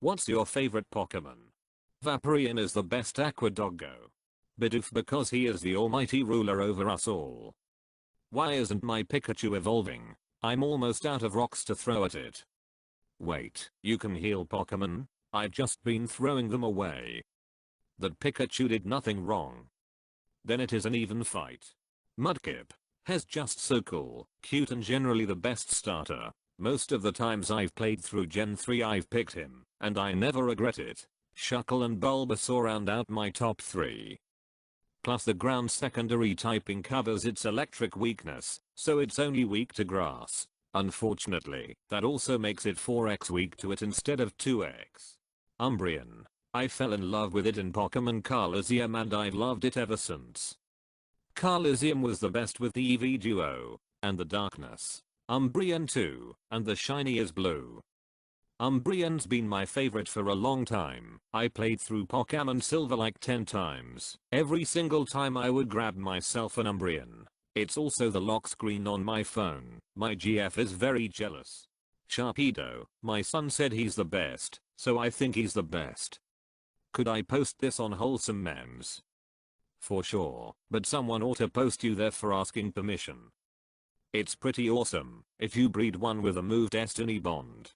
What's your favorite Pokemon? Vaporeon is the best aqua doggo. Bidoof because he is the almighty ruler over us all. Why isn't my Pikachu evolving? I'm almost out of rocks to throw at it. Wait, you can heal Pokemon? I've just been throwing them away. That Pikachu did nothing wrong. Then it is an even fight. Mudkip. He's just so cool, cute and generally the best starter. Most of the times I've played through Gen 3 I've picked him, and I never regret it. Shuckle and Bulbasaur round out my top 3. Plus the ground secondary typing covers its electric weakness, so it's only weak to grass. Unfortunately, that also makes it 4x weak to it instead of 2x. Umbreon. I fell in love with it in Pokemon Carlysium and I've loved it ever since. Carlysium was the best with the EV duo, and the darkness. Umbreon too, and the shiny is blue. Umbreon's been my favorite for a long time. I played through Pokemon Silver like 10 times. Every single time I would grab myself an Umbreon. It's also the lock screen on my phone. My GF is very jealous. Sharpedo, my son said he's the best, so I think he's the best. Could I post this on Wholesome Memes? For sure, but someone ought to post you there for asking permission. It's pretty awesome if you breed one with a move Destiny Bond.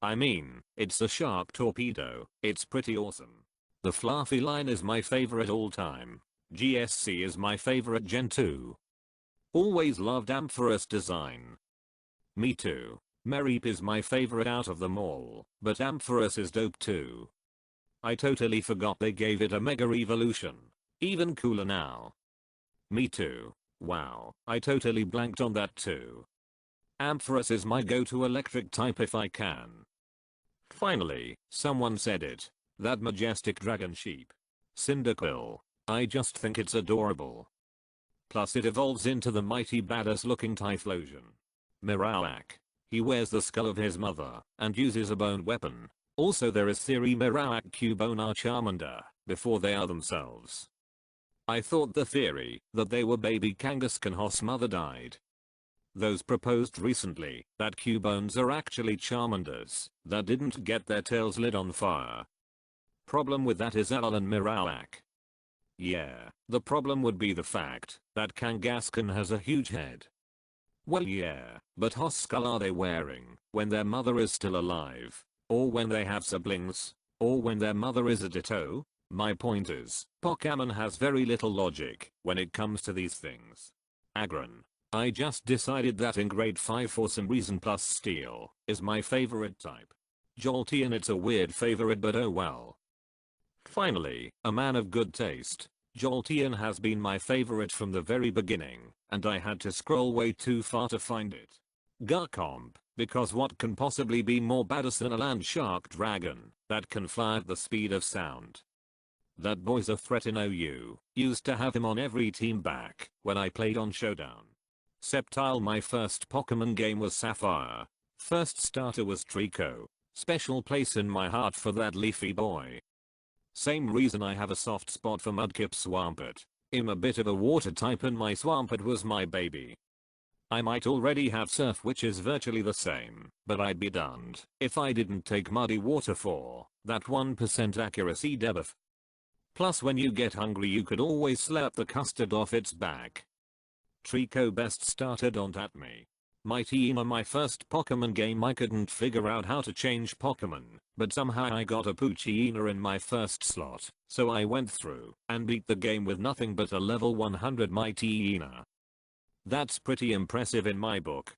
I mean, it's a Shark Torpedo, it's pretty awesome. The Fluffy line is my favorite all time. GSC is my favorite Gen 2. Always loved Ampharos design. Me too. Mareep is my favorite out of them all, but Ampharos is dope too. I totally forgot they gave it a Mega Evolution. Even cooler now. Me too. Wow, I totally blanked on that too. Ampharos is my go-to electric type if I can. Finally, someone said it. That majestic dragon sheep. Cyndaquil. I just think it's adorable. Plus it evolves into the mighty badass looking Typhlosion. Marowak. He wears the skull of his mother and uses a bone weapon. Also there is theory Marowak Cubone are Charmander before they are themselves. I thought the theory that they were baby Kangaskhan's mother died. Those proposed recently that Cubones are actually Charmanders that didn't get their tails lit on fire. Problem with that is Alal and Marowak. Yeah, the problem would be the fact that Kangaskhan has a huge head. Well yeah, but whose skull are they wearing when their mother is still alive? Or when they have siblings? Or when their mother is a Ditto? My point is, Pokemon has very little logic when it comes to these things. Aggron. I just decided that in grade 5 for some reason plus Steel is my favorite type. Jolteon it's a weird favorite but oh well. Finally, a man of good taste. Jolteon has been my favorite from the very beginning, and I had to scroll way too far to find it. Garchomp, because what can possibly be more badass than a land shark dragon that can fly at the speed of sound? That boy's a threat in OU. Used to have him on every team back when I played on Showdown. Sceptile my first Pokemon game was Sapphire. First starter was Trico. Special place in my heart for that leafy boy. Same reason I have a soft spot for Mudkip Swampert. I'm a bit of a water type and my Swampert was my baby. I might already have Surf which is virtually the same, but I'd be darned if I didn't take Muddy Water for that 1% accuracy debuff. Plus when you get hungry you could always slap the custard off its back. Trico best starter don't at me. Mighty Ema my first Pokemon game I couldn't figure out how to change Pokemon, but somehow I got a Poochyena in my first slot, so I went through and beat the game with nothing but a level 100 Mightyena. That's pretty impressive in my book.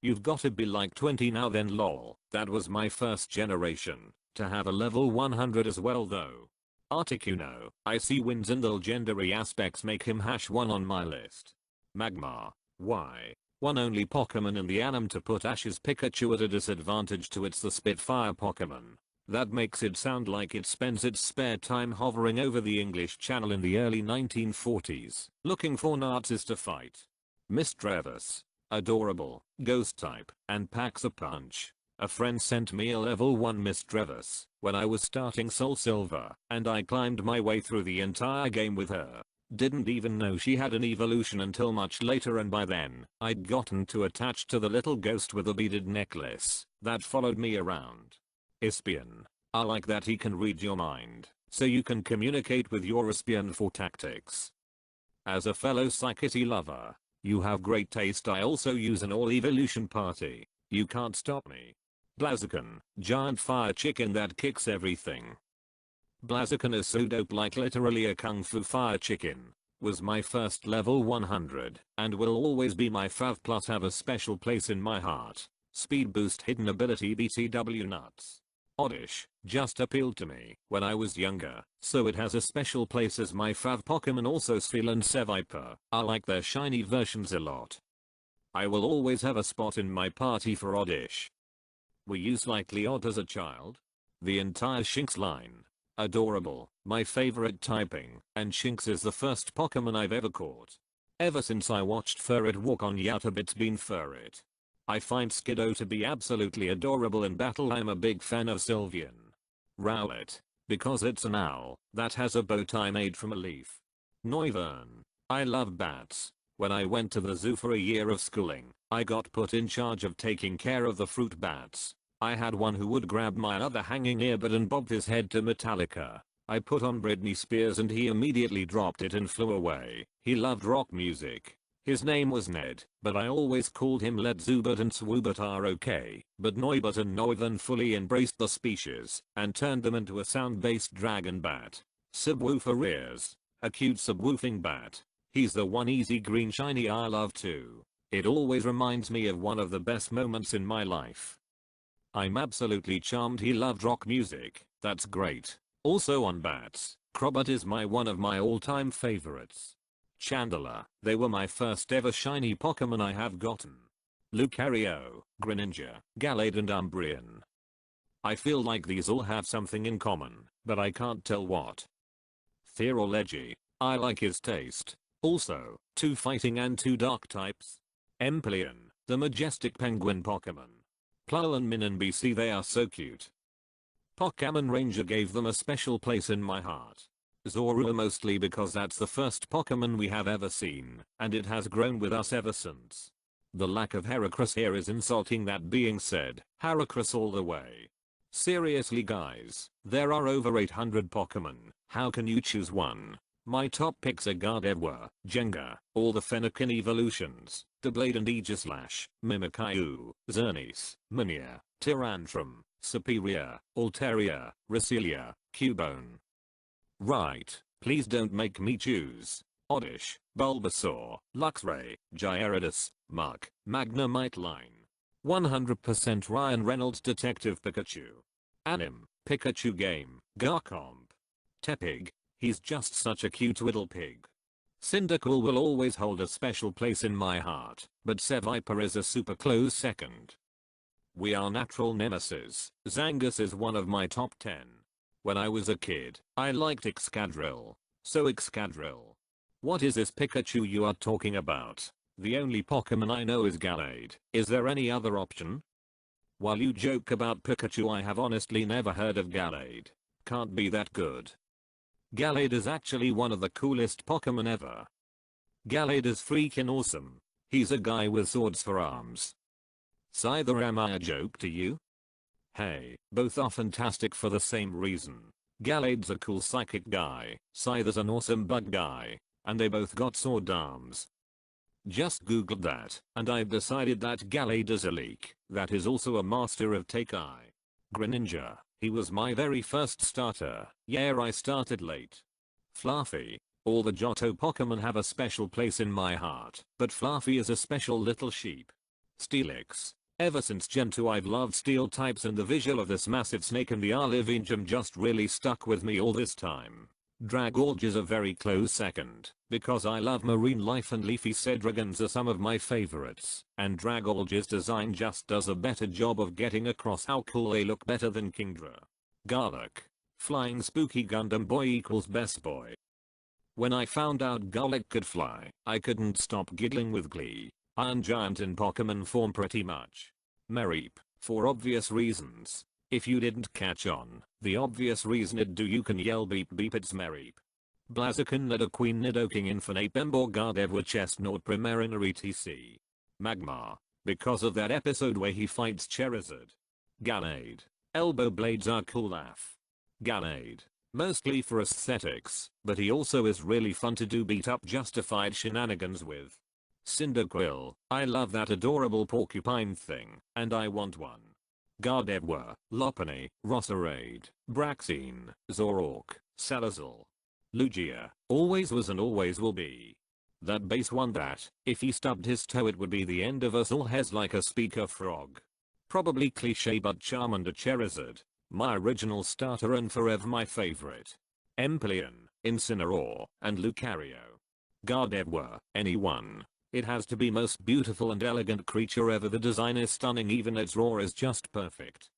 You've gotta be like 20 now then lol, that was my first generation to have a level 100 as well though. Articuno, I see wins and the legendary aspects make him #1 on my list. Magmar, why? One only Pokemon in the anime to put Ash's Pikachu at a disadvantage to its the Spitfire Pokemon. That makes it sound like it spends its spare time hovering over the English Channel in the early 1940s, looking for Nazis to fight. Misdreavus, adorable, ghost type, and packs a punch. A friend sent me a level 1 Misdreavus when I was starting Soul Silver, and I climbed my way through the entire game with her. Didn't even know she had an evolution until much later and by then, I'd gotten too attached to the little ghost with a beaded necklace that followed me around. Espion. I like that he can read your mind, so you can communicate with your Espion for tactics. As a fellow Psychitty lover, you have great taste. I also use an all evolution party. You can't stop me. Blaziken, giant fire chicken that kicks everything. Blaziken is so dope, like literally a kung fu fire chicken. Was my first level 100 and will always be my fav, plus have a special place in my heart. Speed boost hidden ability BTW nuts. Oddish just appealed to me when I was younger, so it has a special place as my fav Pokemon. Also Spheal and Seviper, I like their shiny versions a lot. I will always have a spot in my party for Oddish. Were you slightly odd as a child? The entire Shinx line. Adorable, my favorite typing, and Shinx is the first Pokemon I've ever caught. Ever since I watched Furret walk on YouTube, it's been Furret. I find Skiddo to be absolutely adorable in battle. I'm a big fan of Sylveon. Rowlet, because it's an owl that has a bow tie made from a leaf. Noivern, I love bats. When I went to the zoo for a year of schooling, I got put in charge of taking care of the fruit bats. I had one who would grab my other hanging earbud and bob his head to Metallica. I put on Britney Spears and he immediately dropped it and flew away. He loved rock music. His name was Ned, but I always called him Led Zubert, and Swoobert are okay. But Noibert and Noivern fully embraced the species and turned them into a sound-based dragon bat. Subwoofer ears. A cute subwoofing bat. He's the one easy green shiny I love too. It always reminds me of one of the best moments in my life. I'm absolutely charmed he loved rock music. That's great. Also on bats, Crobat is one of my all-time favorites. Chandler, they were my first ever shiny Pokemon I have gotten. Lucario, Greninja, Gallade and Umbreon. I feel like these all have something in common, but I can't tell what. Theurolegi, I like his taste. Also, 2 fighting and 2 dark types. Empoleon, the majestic penguin Pokemon. Plowel and Min and BC, they are so cute. Pokemon Ranger gave them a special place in my heart. Zorua mostly because that's the first Pokemon we have ever seen, and it has grown with us ever since. The lack of Heracross here is insulting. That being said, Heracross all the way. Seriously guys, there are over 800 Pokemon, how can you choose one? My top picks are Gardevoir, Jenga, all the Fennekin evolutions, Doublade and Aegislash, Mimikyu, Xerneas, Mimir, Tyrantrum, Superior, Altaria, Roselia, Cubone. Right, please don't make me choose. Oddish, Bulbasaur, Luxray, Gyarados, Muk, Magnemite line. 100% Ryan Reynolds Detective Pikachu. Anim, Pikachu game, Garchomp. Tepig, he's just such a cute little pig. Cyndaquil will always hold a special place in my heart, but Seviper is a super close second. We are natural nemesis. Zangus is one of my top 10. When I was a kid, I liked Excadrill. So Excadrill. What is this Pikachu you are talking about? The only Pokemon I know is Gallade. Is there any other option? While you joke about Pikachu, I have honestly never heard of Gallade. Can't be that good. Gallade is actually one of the coolest Pokemon ever. Gallade is freaking awesome. He's a guy with swords for arms. Scyther, am I a joke to you? Hey, both are fantastic for the same reason. Gallade's a cool psychic guy, Scyther's an awesome bug guy, and they both got sword arms. Just googled that, and I've decided that Gallade is a leak that is also a master of Take-Eye. Greninja, he was my very first starter. Yeah, I started late. Fluffy, all the Johto Pokemon have a special place in my heart, but Fluffy is a special little sheep. Steelix. Ever since Gen 2 I've loved steel types, and the visual of this massive snake in the Arlivingium just really stuck with me all this time. Dragorge is a very close second, because I love marine life and leafy Cedragons are some of my favorites, and Dragorge's design just does a better job of getting across how cool they look, better than Kingdra. Garlic. Flying spooky Gundam boy equals best boy. When I found out Garlic could fly, I couldn't stop giggling with glee. Iron Giant in Pokemon form pretty much. Mareep, for obvious reasons. If you didn't catch on, the obvious reason you can yell beep beep, it's Mareep. Blaziken, Nidoqueen, Nidoking, Infinite, Bembor, Gardevoir, Chestnut, Primarina, etc. Magmar, because of that episode where he fights Charizard. Gallade. Elbow blades are cool AF. Gallade. Mostly for aesthetics, but he also is really fun to do beat up justified shenanigans with. Cyndaquil. I love that adorable porcupine thing, and I want one. Gardevoir, Lopunny, Roserade, Braxine, Zoroark, Salazar. Lugia. Always was and always will be. That base one that, if he stubbed his toe it would be the end of us all. Has like a speaker frog. Probably cliche but Charmander Charizard. My original starter and forever my favorite. Empoleon, Incineroar, and Lucario. Gardevoir, anyone. It has to be most beautiful and elegant creature ever. The design is stunning, even its roar is just perfect.